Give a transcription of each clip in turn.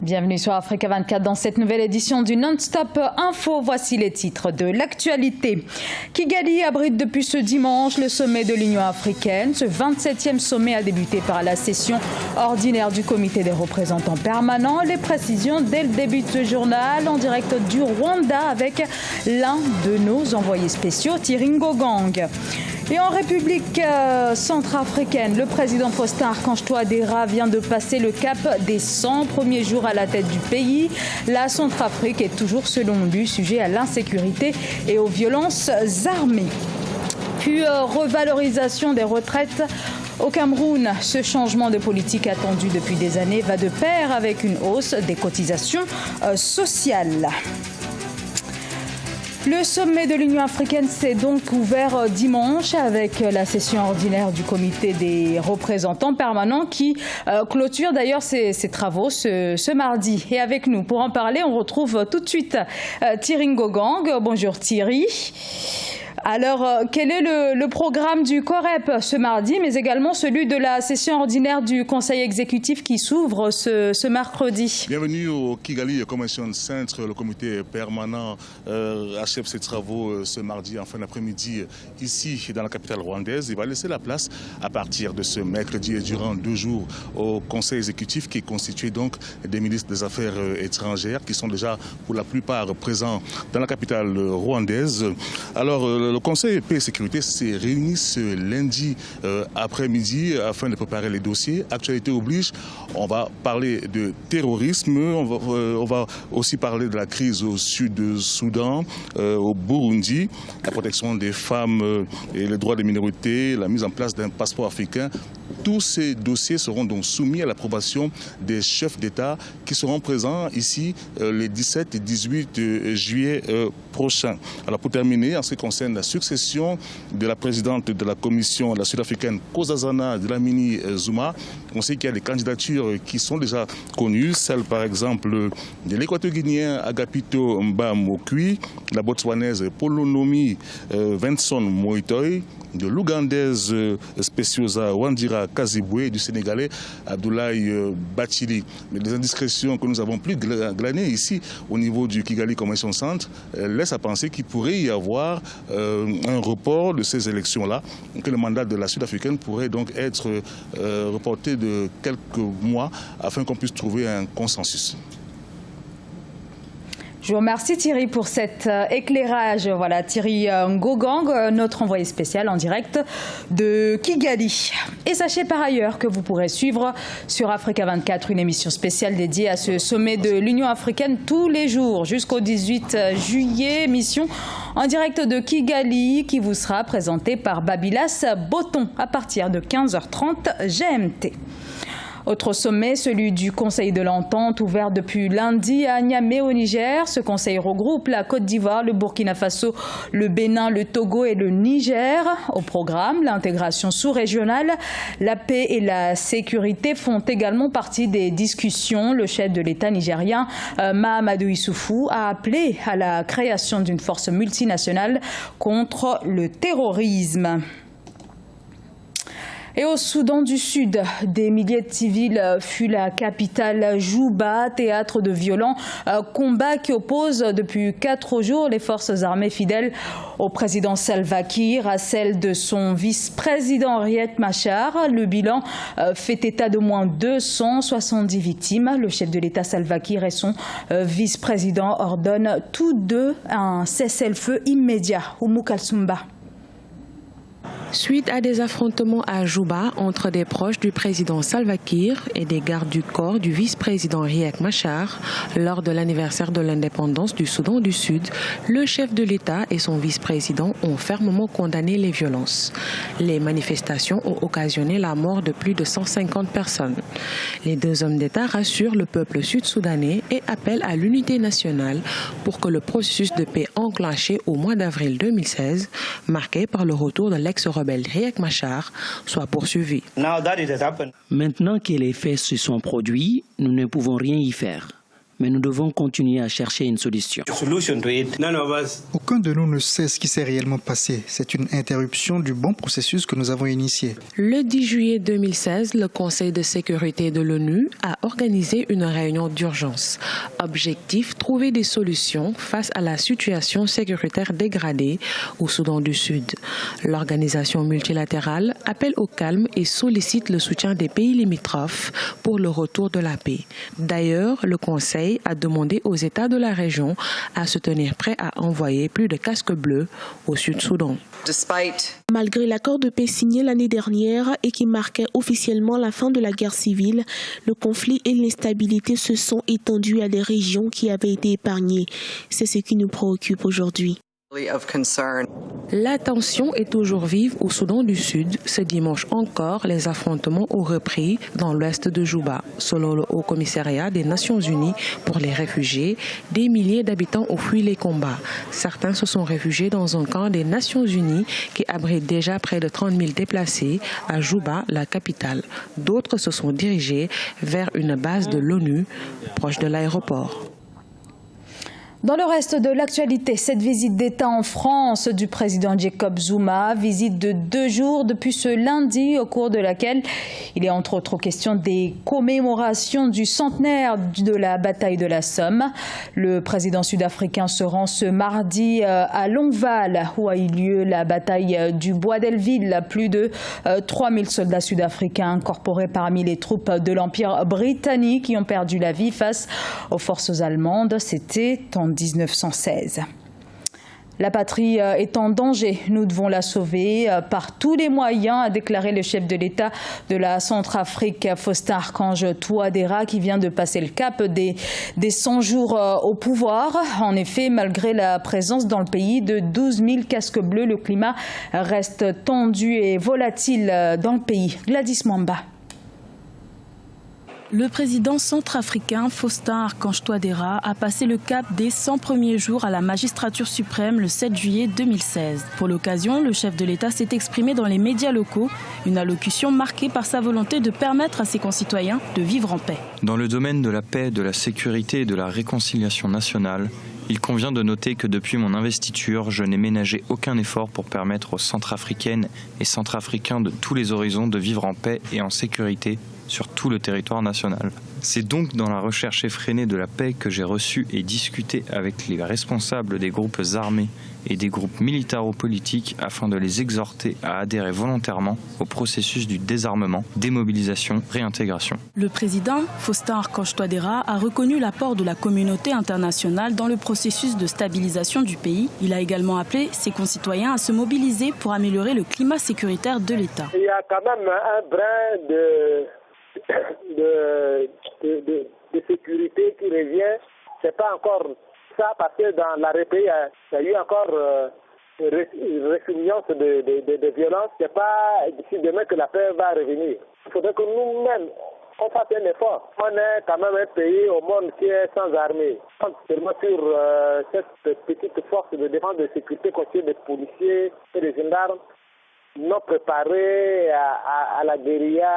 Bienvenue sur Africa 24 dans cette nouvelle édition du Non-Stop Info. Voici les titres de l'actualité. Kigali abrite depuis ce dimanche le sommet de l'Union africaine. Ce 27e sommet a débuté par la session ordinaire du comité des représentants permanents. Les précisions dès le début de ce journal en direct du Rwanda avec l'un de nos envoyés spéciaux, Thierry Ngogang. Et en République centrafricaine, le président Faustin Archange Touadéra vient de passer le cap des 100 premiers jours à la tête du pays. La Centrafrique est toujours, selon lui, sujet à l'insécurité et aux violences armées. Puis revalorisation des retraites. Au Cameroun, ce changement de politique attendu depuis des années va de pair avec une hausse des cotisations sociales. Le sommet de l'Union africaine s'est donc ouvert dimanche avec la session ordinaire du comité des représentants permanents qui clôture d'ailleurs ses travaux ce mardi. Et avec nous, pour en parler, on retrouve tout de suite Thierry Ngogang. Bonjour Thierry. Alors, quel est le programme du COREP ce mardi, mais également celui de la session ordinaire du Conseil exécutif qui s'ouvre ce mercredi? Bienvenue au Kigali Convention Center. Le comité permanent achève ses travaux ce mardi en fin d'après-midi ici dans la capitale rwandaise. Il va laisser la place à partir de ce mercredi et durant 2 jours au Conseil exécutif qui est constitué donc des ministres des Affaires étrangères qui sont déjà pour la plupart présents dans la capitale rwandaise. Alors, le Conseil paix et sécurité s'est réuni ce lundi après-midi afin de préparer les dossiers. Actualité oblige, on va parler de terrorisme, on va aussi parler de la crise au sud du Soudan, au Burundi, la protection des femmes et les droits des minorités, la mise en place d'un passeport africain. Tous ces dossiers seront donc soumis à l'approbation des chefs d'État qui seront présents ici les 17 et 18 juillet prochains. Alors pour terminer, en ce qui concerne la succession de la présidente de la commission, la sud-africaine Nkosazana Dlamini Zuma, on sait qu'il y a des candidatures qui sont déjà connues, celle par exemple de l'équateur-guinéen Agapito Mba-Mokui, la botswanaise Polonomi Vincent Moitoy, de l'Ougandaise Speciosa Wandira Kazibwe et du Sénégalais Abdoulaye Bathily. Mais les indiscrétions que nous avons pu glaner ici au niveau du Kigali Convention Center laissent à penser qu'il pourrait y avoir un report de ces élections-là, que le mandat de la Sud-Africaine pourrait donc être reporté de quelques mois afin qu'on puisse trouver un consensus. Je vous remercie Thierry pour cet éclairage. Voilà, Thierry Ngogang, notre envoyé spécial en direct de Kigali. Et sachez par ailleurs que vous pourrez suivre sur Africa 24 une émission spéciale dédiée à ce sommet de l'Union africaine tous les jours jusqu'au 18 juillet. Émission en direct de Kigali qui vous sera présentée par Babylas Botton à partir de 15h30 GMT. Autre sommet, celui du Conseil de l'Entente, ouvert depuis lundi à Niamey au Niger. Ce conseil regroupe la Côte d'Ivoire, le Burkina Faso, le Bénin, le Togo et le Niger. Au programme, l'intégration sous-régionale, la paix et la sécurité font également partie des discussions. Le chef de l'État nigérien, Mahamadou Issoufou, a appelé à la création d'une force multinationale contre le terrorisme. Et au Soudan du Sud, des milliers de civils fuient la capitale Juba, théâtre de violents combats qui opposent depuis 4 jours les forces armées fidèles au président Salva Kiir à celles de son vice-président Riek Machar. Le bilan fait état d'au moins 270 victimes. Le chef de l'État Salva Kiir et son vice-président ordonnent tous deux un cessez-le-feu immédiat. Oumou Kalsoumba. Suite à des affrontements à Juba entre des proches du président Salva Kiir et des gardes du corps du vice-président Riek Machar, lors de l'anniversaire de l'indépendance du Soudan du Sud, le chef de l'État et son vice-président ont fermement condamné les violences. Les manifestations ont occasionné la mort de plus de 150 personnes. Les 2 hommes d'État rassurent le peuple sud-soudanais et appellent à l'unité nationale pour que le processus de paix enclenché au mois d'avril 2016, marqué par le retour de l'ex-rebelle Riek Machar, soit poursuivi. Maintenant que les faits se sont produits, nous ne pouvons rien y faire. mais nous devons continuer à chercher une solution. Aucun de nous ne sait ce qui s'est réellement passé. C'est une interruption du bon processus que nous avons initié. Le 10 juillet 2016, le Conseil de sécurité de l'ONU a organisé une réunion d'urgence. Objectif, trouver des solutions face à la situation sécuritaire dégradée au Soudan du Sud. L'organisation multilatérale appelle au calme et sollicite le soutien des pays limitrophes pour le retour de la paix. D'ailleurs, le Conseil a demandé aux États de la région à se tenir prêts à envoyer plus de casques bleus au Sud-Soudan. Malgré l'accord de paix signé l'année dernière et qui marquait officiellement la fin de la guerre civile, le conflit et l'instabilité se sont étendus à des régions qui avaient été épargnées. C'est ce qui nous préoccupe aujourd'hui. La tension est toujours vive au Soudan du Sud. Ce dimanche encore, les affrontements ont repris dans l'ouest de Juba. Selon le Haut Commissariat des Nations Unies pour les réfugiés, des milliers d'habitants ont fui les combats. Certains se sont réfugiés dans un camp des Nations Unies qui abrite déjà près de 30 000 déplacés à Juba, la capitale. D'autres se sont dirigés vers une base de l'ONU proche de l'aéroport. Dans le reste de l'actualité, cette visite d'État en France du président Jacob Zuma, visite de 2 jours depuis ce lundi, au cours de laquelle il est entre autres question des commémorations du centenaire de la bataille de la Somme. Le président sud-africain se rend ce mardi à Longval, où a eu lieu la bataille du Bois d'Elville. Plus de 3000 soldats sud-africains incorporés parmi les troupes de l'Empire britannique qui ont perdu la vie face aux forces allemandes. C'était en 1916. La patrie est en danger. Nous devons la sauver par tous les moyens, a déclaré le chef de l'État de la Centrafrique, Faustin Archange Touadéra, qui vient de passer le cap des 100 jours au pouvoir. En effet, malgré la présence dans le pays de 12 000 casques bleus, le climat reste tendu et volatile dans le pays. Gladys Mwamba. Le président centrafricain Faustin Archange Touadéra a passé le cap des 100 premiers jours à la magistrature suprême le 7 juillet 2016. Pour l'occasion, le chef de l'État s'est exprimé dans les médias locaux, une allocution marquée par sa volonté de permettre à ses concitoyens de vivre en paix. Dans le domaine de la paix, de la sécurité et de la réconciliation nationale, il convient de noter que depuis mon investiture, je n'ai ménagé aucun effort pour permettre aux Centrafricaines et Centrafricains de tous les horizons de vivre en paix et en sécurité sur tout le territoire national. C'est donc dans la recherche effrénée de la paix que j'ai reçu et discuté avec les responsables des groupes armés et des groupes militaro-politiques afin de les exhorter à adhérer volontairement au processus du désarmement, démobilisation, réintégration. Le président Faustin Archange Touadéra a reconnu l'apport de la communauté internationale dans le processus de stabilisation du pays. Il a également appelé ses concitoyens à se mobiliser pour améliorer le climat sécuritaire de l'État. Il y a quand même un brin de sécurité qui revient. C'est pas encore ça parce que dans l'arrêté, il y a eu encore une résilience de violence. C'est pas d'ici demain que la paix va revenir. Il faudrait que nous-mêmes on fasse un effort. On est quand même un pays au monde qui est sans armée. Seulement sur cette petite force de défense de sécurité constituée des policiers et des gendarmes non préparés à la guérilla,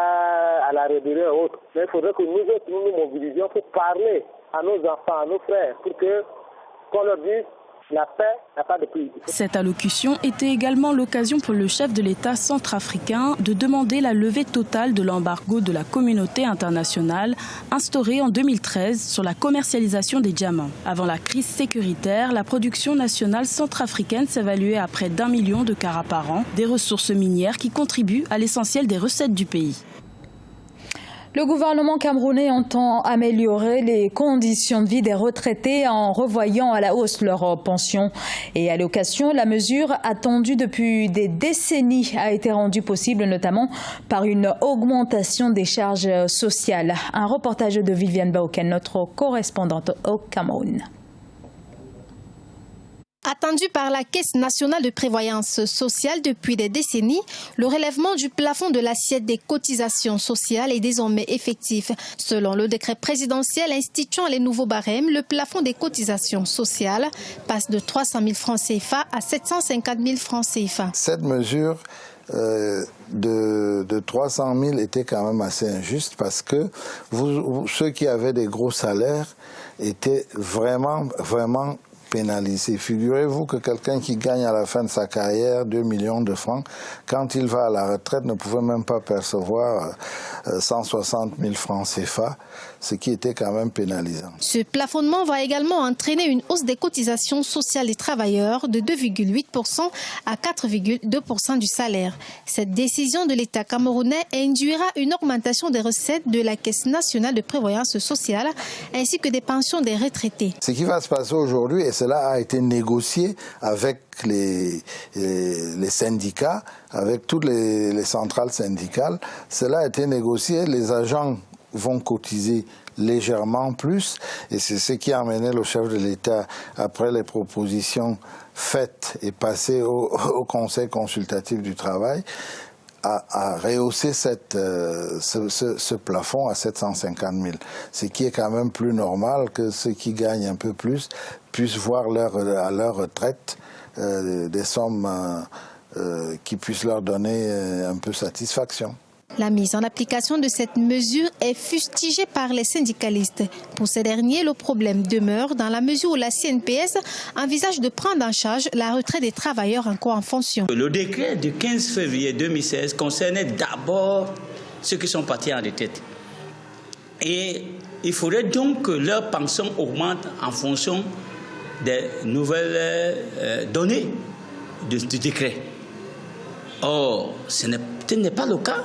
à la rébellion et autres. Mais il faudrait que nous autres, nous mobilisions pour parler à nos enfants, à nos frères, pour qu'on leur dise la paix n'a pas de prix. Cette allocution était également l'occasion pour le chef de l'État centrafricain de demander la levée totale de l'embargo de la communauté internationale instauré en 2013 sur la commercialisation des diamants. Avant la crise sécuritaire, la production nationale centrafricaine s'évaluait à près d'1 million de carats par an, des ressources minières qui contribuent à l'essentiel des recettes du pays. Le gouvernement camerounais entend améliorer les conditions de vie des retraités en revoyant à la hausse leurs pensions et allocations. La mesure, attendue depuis des décennies, a été rendue possible notamment par une augmentation des charges sociales. Un reportage de Viviane Baoken, notre correspondante au Cameroun. Attendu par la Caisse nationale de prévoyance sociale depuis des décennies, le relèvement du plafond de l'assiette des cotisations sociales est désormais effectif. Selon le décret présidentiel instituant les nouveaux barèmes, le plafond des cotisations sociales passe de 300 000 francs CFA à 750 000 francs CFA. Cette mesure de 300 000 était quand même assez injuste parce que ceux qui avaient des gros salaires étaient vraiment pénalisé. Figurez-vous que quelqu'un qui gagne à la fin de sa carrière 2 millions de francs, quand il va à la retraite, ne pouvait même pas percevoir 160 000 francs CFA, ce qui était quand même pénalisant. Ce plafonnement va également entraîner une hausse des cotisations sociales des travailleurs de 2,8% à 4,2% du salaire. Cette décision de l'État camerounais induira une augmentation des recettes de la Caisse nationale de prévoyance sociale ainsi que des pensions des retraités. Ce qui va se passer aujourd'hui, et cela a été négocié avec les syndicats, avec toutes les centrales syndicales, cela a été négocié, les agents vont cotiser légèrement plus et c'est ce qui a amené le chef de l'État, après les propositions faites et passées au Conseil consultatif du travail, à rehausser ce plafond à 750 000, ce qui est quand même plus normal que ceux qui gagnent un peu plus puissent voir à leur retraite des sommes qui puissent leur donner un peu satisfaction. La mise en application de cette mesure est fustigée par les syndicalistes. Pour ces derniers, le problème demeure dans la mesure où la CNPS envisage de prendre en charge la retraite des travailleurs encore en fonction. Le décret du 15 février 2016 concernait d'abord ceux qui sont partis en retraite. Et il faudrait donc que leur pension augmente en fonction des nouvelles données du décret. Or, ce n'est pas le cas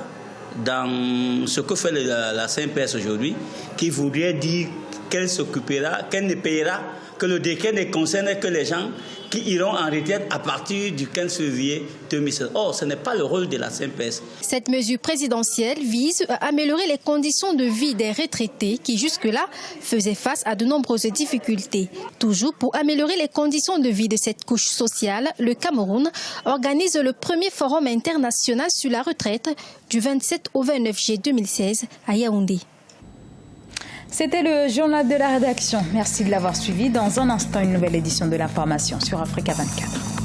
dans ce que fait la CNPS aujourd'hui, qui voudrait dire qu'elle s'occupera, qu'elle ne payera, que le décret ne concerne que les gens qui iront en retraite à partir du 15 février 2016. Or, ce n'est pas le rôle de la CNPS. Cette mesure présidentielle vise à améliorer les conditions de vie des retraités qui jusque-là faisaient face à de nombreuses difficultés. Toujours pour améliorer les conditions de vie de cette couche sociale, le Cameroun organise le premier forum international sur la retraite du 27 au 29 juillet 2016 à Yaoundé. C'était le journal de la rédaction. Merci de l'avoir suivi. Dans un instant, une nouvelle édition de l'information sur Africa 24.